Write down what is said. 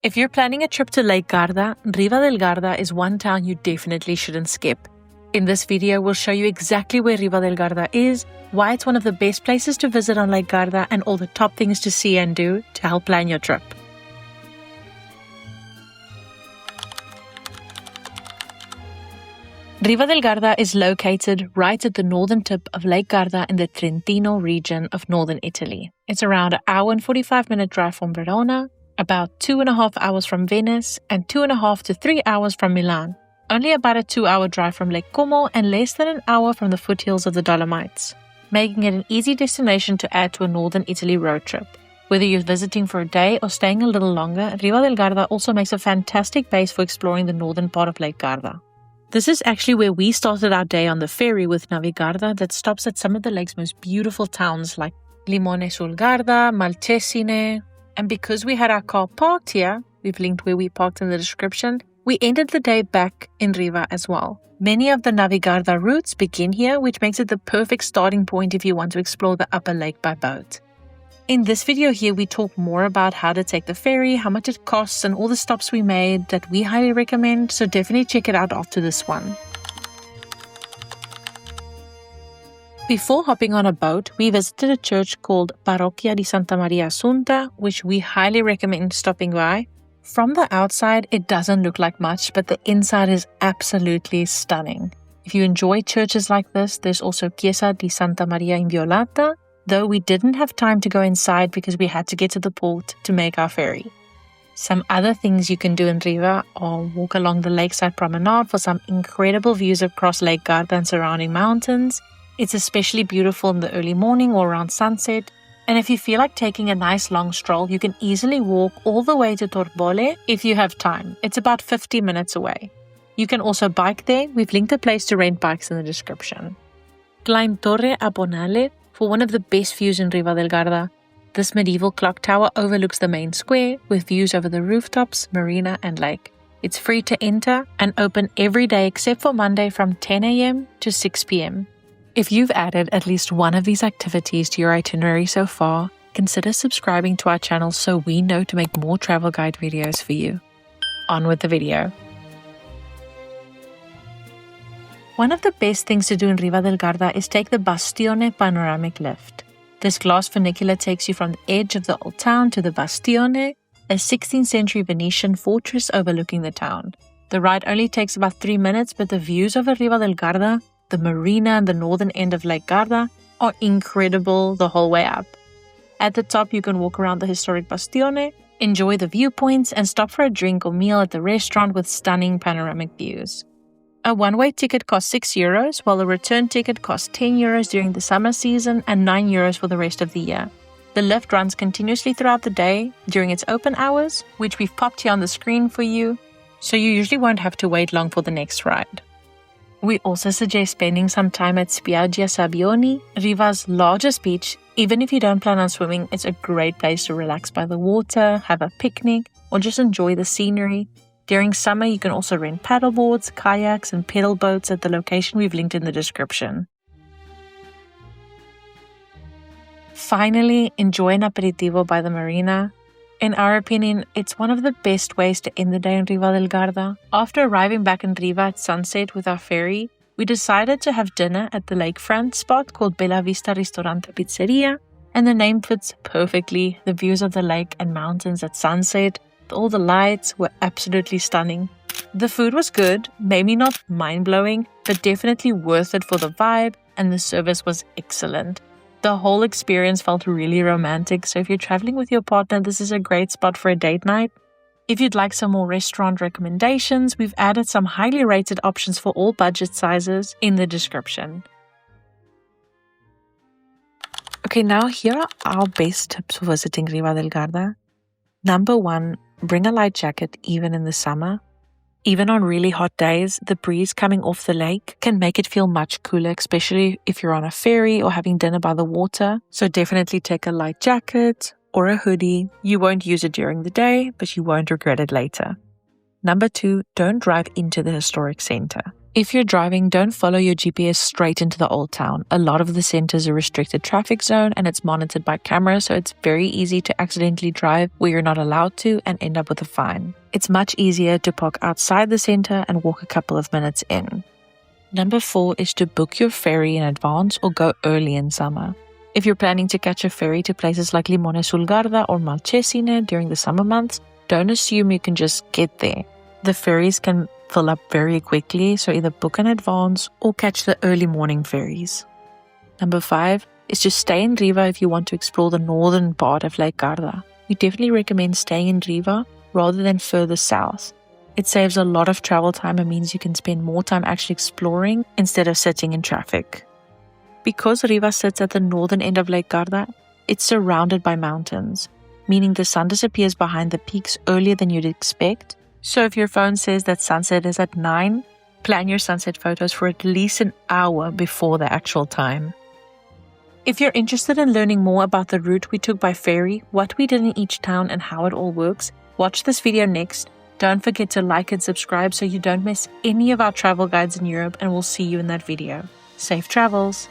If you're planning a trip to Lake Garda, Riva del Garda is one town you definitely shouldn't skip. In this video, we'll show you exactly where Riva del Garda is, why it's one of the best places to visit on Lake Garda, and all the top things to see and do to help plan your trip. Riva del Garda is located right at the northern tip of Lake Garda in the Trentino region of northern Italy. It's around an hour and 45-minute drive from Verona, about 2.5 hours from Venice, and 2.5 to 3 hours from Milan. Only about a 2-hour drive from Lake Como and less than an hour from the foothills of the Dolomites, making it an easy destination to add to a northern Italy road trip. Whether you're visiting for a day or staying a little longer, Riva del Garda also makes a fantastic base for exploring the northern part of Lake Garda. This is actually where we started our day on the ferry with Navigarda that stops at some of the lake's most beautiful towns like Limone sul Garda, Malcesine. And because we had our car parked here, we've linked where we parked in the description, we ended the day back in Riva as well. Many of the Navigarda routes begin here, which makes it the perfect starting point if you want to explore the upper lake by boat. In this video here, we talk more about how to take the ferry, how much it costs, and all the stops we made that we highly recommend, so definitely check it out after this one. Before hopping on a boat, we visited a church called Parroquia di Santa Maria Assunta, which we highly recommend stopping by. From the outside, it doesn't look like much, but the inside is absolutely stunning. If you enjoy churches like this, there's also Chiesa di Santa Maria Inviolata, though we didn't have time to go inside because we had to get to the port to make our ferry. Some other things you can do in Riva are walk along the lakeside promenade for some incredible views across Lake Garda and surrounding mountains. It's especially beautiful in the early morning or around sunset. And if you feel like taking a nice long stroll, you can easily walk all the way to Torbole if you have time. It's about 50 minutes away. You can also bike there. We've linked a place to rent bikes in the description. Climb Torre Abonale for one of the best views in Riva del Garda. This medieval clock tower overlooks the main square with views over the rooftops, marina and lake. It's free to enter and open every day except for Monday from 10 a.m. to 6 p.m. If you've added at least one of these activities to your itinerary so far, consider subscribing to our channel so we know to make more travel guide videos for you. On with the video. One of the best things to do in Riva del Garda is take the Bastione panoramic lift. This glass funicular takes you from the edge of the old town to the Bastione, a 16th century Venetian fortress overlooking the town. The ride only takes about 3 minutes, but the views over Riva del Garda, the marina and the northern end of Lake Garda are incredible the whole way up. At the top, you can walk around the historic Bastione, enjoy the viewpoints, and stop for a drink or meal at the restaurant with stunning panoramic views. A one-way ticket costs €6, while a return ticket costs €10 during the summer season and €9 for the rest of the year. The lift runs continuously throughout the day during its open hours, which we've popped here on the screen for you, so you usually won't have to wait long for the next ride. We also suggest spending some time at Spiaggia Sabbioni, Riva's largest beach. Even if you don't plan on swimming, it's a great place to relax by the water, have a picnic, or just enjoy the scenery. During summer, you can also rent paddleboards, kayaks, and pedal boats at the location we've linked in the description. Finally, enjoy an aperitivo by the marina. In our opinion, it's one of the best ways to end the day in Riva del Garda. After arriving back in Riva at sunset with our ferry, we decided to have dinner at the lakefront spot called Bella Vista Ristorante Pizzeria, and the name fits perfectly. The views of the lake and mountains at sunset, all the lights were absolutely stunning. The food was good, maybe not mind-blowing, but definitely worth it for the vibe, and the service was excellent. The whole experience felt really romantic, so if you're traveling with your partner, this is a great spot for a date night. If you'd like some more restaurant recommendations, we've added some highly rated options for all budget sizes in the description. Okay, now here are our best tips for visiting Riva del Garda. Number 1, bring a light jacket even in the summer. Even on really hot days, the breeze coming off the lake can make it feel much cooler, especially if you're on a ferry or having dinner by the water. So definitely take a light jacket or a hoodie. You won't use it during the day, but you won't regret it later. Number 2, don't drive into the historic center. If you're driving, don't follow your GPS straight into the old town. A lot of the center is a restricted traffic zone and it's monitored by camera, so it's very easy to accidentally drive where you're not allowed to and end up with a fine. It's much easier to park outside the center and walk a couple of minutes in. Number 4 is to book your ferry in advance or go early in summer. If you're planning to catch a ferry to places like Limone sul Garda or Malcesine during the summer months, don't assume you can just get there. The ferries can fill up very quickly, so either book in advance or catch the early morning ferries. Number 5 is to stay in Riva if you want to explore the northern part of Lake Garda. We definitely recommend staying in Riva rather than further south. It saves a lot of travel time and means you can spend more time actually exploring instead of sitting in traffic. Because Riva sits at the northern end of Lake Garda, it's surrounded by mountains, meaning the sun disappears behind the peaks earlier than you'd expect. So if your phone says that sunset is at 9, plan your sunset photos for at least an hour before the actual time. If you're interested in learning more about the route we took by ferry, what we did in each town and how it all works, watch this video next. Don't forget to like and subscribe so you don't miss any of our travel guides in Europe, and we'll see you in that video. Safe travels!